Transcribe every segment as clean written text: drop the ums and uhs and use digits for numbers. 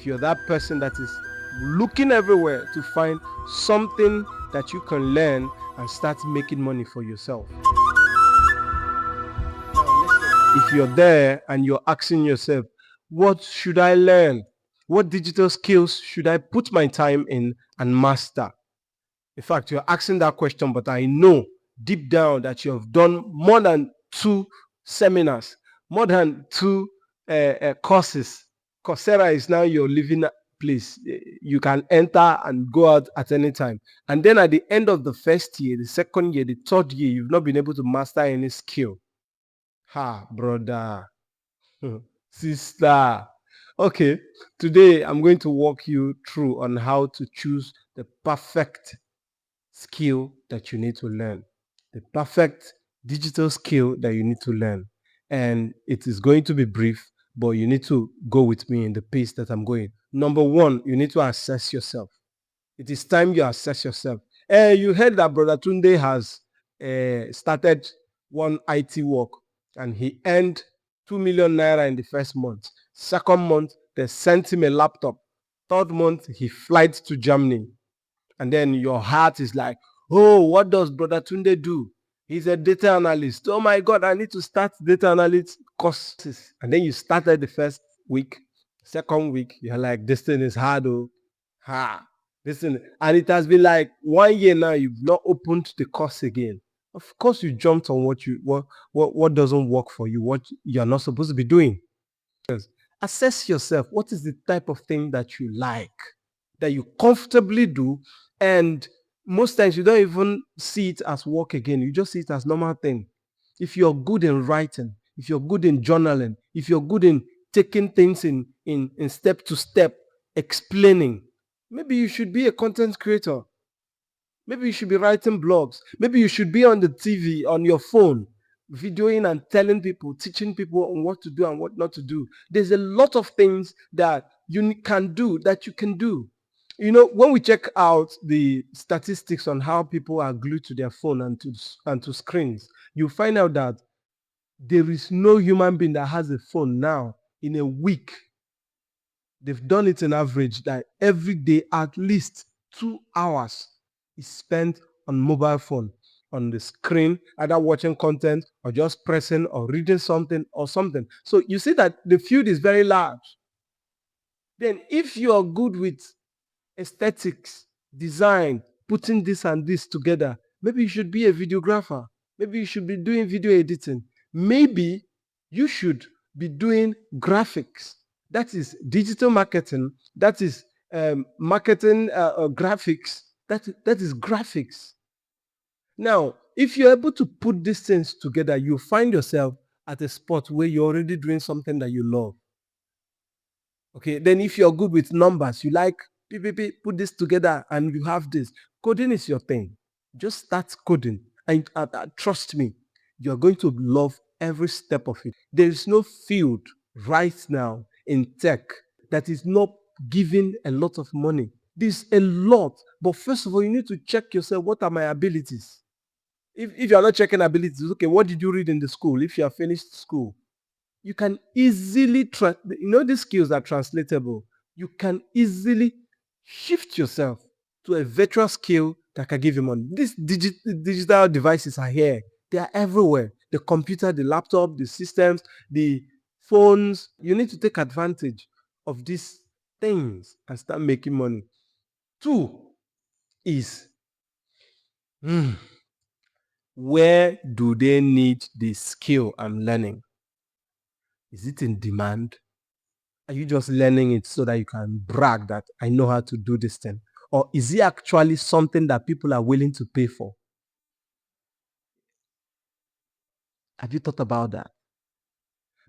if you're that person that is looking everywhere to find something that you can learn and start making money for yourself. If you're there and you're asking yourself, what should I learn? What digital skills should I put my time in and master? In fact, you're asking that question, but I know deep down that you have done more than 2 seminars, more than 2 courses. Coursera is now your living place. You can enter and go out at any time. And then at the end of the first year, the second year, the third year, you've not been able to master any skill. Ha, brother, sister. Okay, today I'm going to walk you through on how to choose the perfect skill that you need to learn, the perfect digital skill that you need to learn. And it is going to be brief, but you need to go with me in the pace that I'm going. Number one, you need to assess yourself. It is time you assess yourself. You heard that Brother Tunde has started one IT work and he earned 2 million naira in the first month. Second month, they sent him a laptop. Third month, he flight to Germany. And then your heart is like, oh, what does Brother Tunde do? He's a data analyst. Oh my God, I need to start data analyst courses. And then you started the first week, second week, you're like, this thing is hard, oh. Ha. Listen, and it has been like 1 year now, you've not opened the course again. Of course, you jumped on what doesn't work for you, what you're not supposed to be doing. Assess yourself. What is the type of thing that you like, that you comfortably do, and most times you don't even see it as work again. You just see it as normal thing. If you're good in writing, if you're good in journaling, if you're good in taking things in step to step, explaining, maybe you should be a content creator. Maybe you should be writing blogs. Maybe you should be on the TV, on your phone, videoing and telling people, teaching people on what to do and what not to do. There's a lot of things that you can do, that you can do. You know, when we check out the statistics on how people are glued to their phone and to screens, you find out that there is no human being that has a phone now in a week. They've done it in average that every day at least 2 hours is spent on mobile phone, on the screen, either watching content or just pressing or reading something or something. So you see that the field is very large. Then if you are good with aesthetics, design, putting this and this together, maybe you should be a videographer. Maybe you should be doing video editing. Maybe you should be doing graphics. That is digital marketing. That is marketing graphics. That is graphics. Now, if you're able to put these things together, you find yourself at a spot where you're already doing something that you love. Okay, then if you're good with numbers, you like put this together and you have this. Coding is your thing. Just start coding. And trust me, you're going to love every step of it. There is no field right now in tech that is not giving a lot of money. There's a lot. But first of all, you need to check yourself. What are my abilities? If you're not checking abilities, okay, what did you read in the school? If you have finished school, you can easily, these skills are translatable. You can easily shift yourself to a virtual skill that can give you money. These digital devices are here. They are everywhere. The computer, the laptop, the systems, the phones. You need to take advantage of these things and start making money. 2 is, where do they need the skill I'm learning? Is it in demand? Are you just learning it so that you can brag that I know how to do this thing? Or is it actually something that people are willing to pay for? Have you thought about that?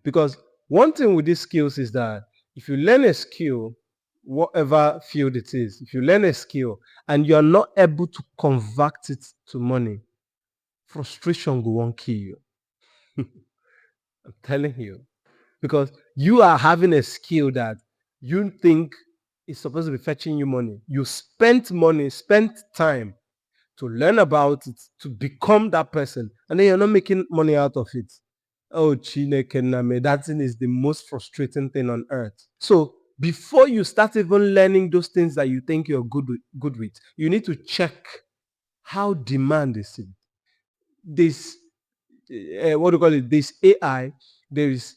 Because one thing with these skills is that if you learn a skill, whatever field it is, if you learn a skill and you're not able to convert it to money, frustration won't kill you. I'm telling you. Because you are having a skill that you think is supposed to be fetching you money. You spent money, spent time to learn about it, to become that person, and then you're not making money out of it. Oh, Chineke Name, that thing is the most frustrating thing on earth. So Before you start even learning those things that you think you're good with, you need to check how demand is. This what do you call it? This AI, there is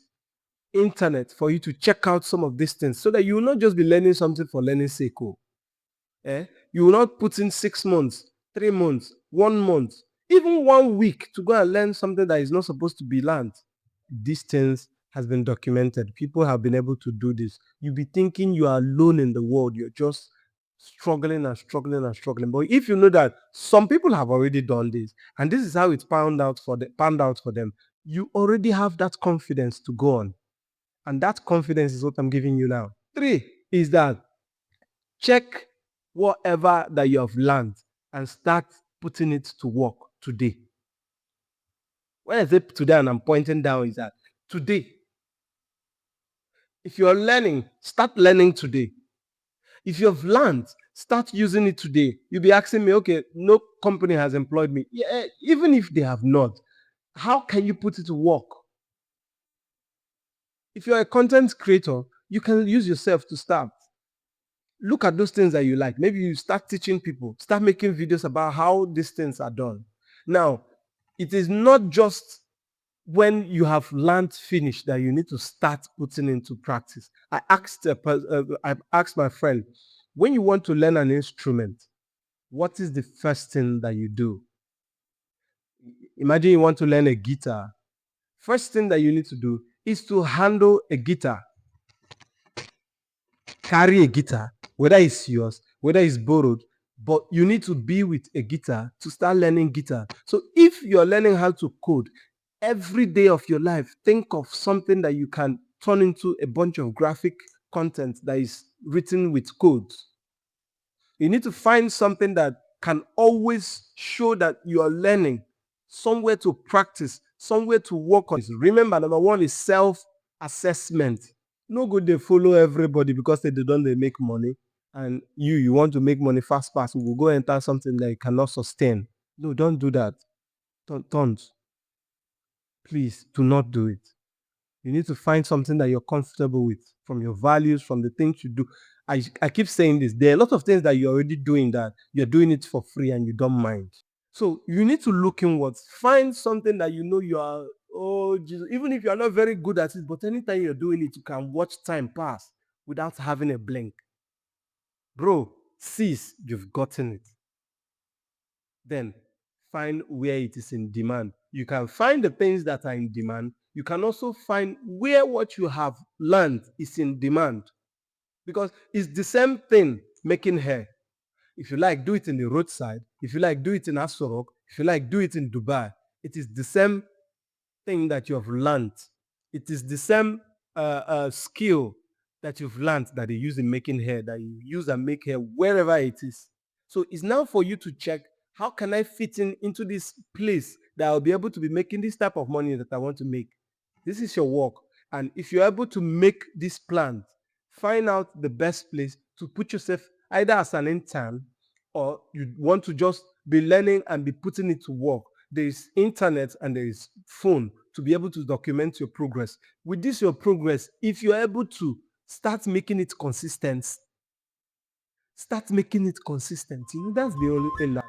internet for you to check out some of these things so that you will not just be learning something for learning sake. Oh. You will not put in 6 months, 3 months, 1 month, even 1 week to go and learn something that is not supposed to be learned. These things has been documented. People have been able to do this. You'll be thinking you are alone in the world. You're just struggling and struggling and struggling. But if you know that some people have already done this, and this is how it's panned out for them, you already have that confidence to go on. And that confidence is what I'm giving you now. Three is that check whatever that you have learned and start putting it to work today. When I say today and I'm pointing down, is that today, if you're learning, start learning today. If you have learned, start using it today. You'll be asking me, okay, no company has employed me. Yeah, even if they have not, how can you put it to work? If you're a content creator, you can use yourself to start. Look at those things that you like. Maybe you start teaching people, start making videos about how these things are done. Now, it is not just when you have learned finished that you need to start putting into practice. I asked my friend, when you want to learn an instrument, what is the first thing that you do? Imagine you want to learn a guitar. First thing that you need to do is to handle a guitar. Carry a guitar, whether it's yours, whether it's borrowed, but you need to be with a guitar to start learning guitar. So if you're learning how to code, every day of your life, think of something that you can turn into a bunch of graphic content that is written with codes. You need to find something that can always show that you are learning, somewhere to practice, somewhere to work on. Remember, number one is self-assessment. No good they follow everybody because they don't they make money. And you want to make money fast, we will go enter something that you cannot sustain. No, don't do that. Don't. Please do not do it. You need to find something that you're comfortable with from your values, from the things you do. I keep saying this. There are a lot of things that you're already doing that you're doing it for free and you don't mind. So you need to look inwards. Find something that you know you are, oh Jesus, even if you're not very good at it, but anytime you're doing it, you can watch time pass without having a blink. Bro, cease, you've gotten it. Then find where it is in demand. You can find the things that are in demand. You can also find where what you have learned is in demand. Because it's the same thing making hair. If you like, do it in the roadside. If you like, do it in Asorok. If you like, do it in Dubai. It is the same thing that you have learned. It is the same skill that you've learned that they use in making hair, that you use and make hair wherever it is. So it's now for you to check, how can I fit in into this place that I'll be able to be making this type of money that I want to make? This is your work. And if you're able to make this plan, find out the best place to put yourself either as an intern or you want to just be learning and be putting it to work. There is internet and there is phone to be able to document your progress. With this, your progress, if you're able to start making it consistent, start making it consistent. You know, that's the only thing that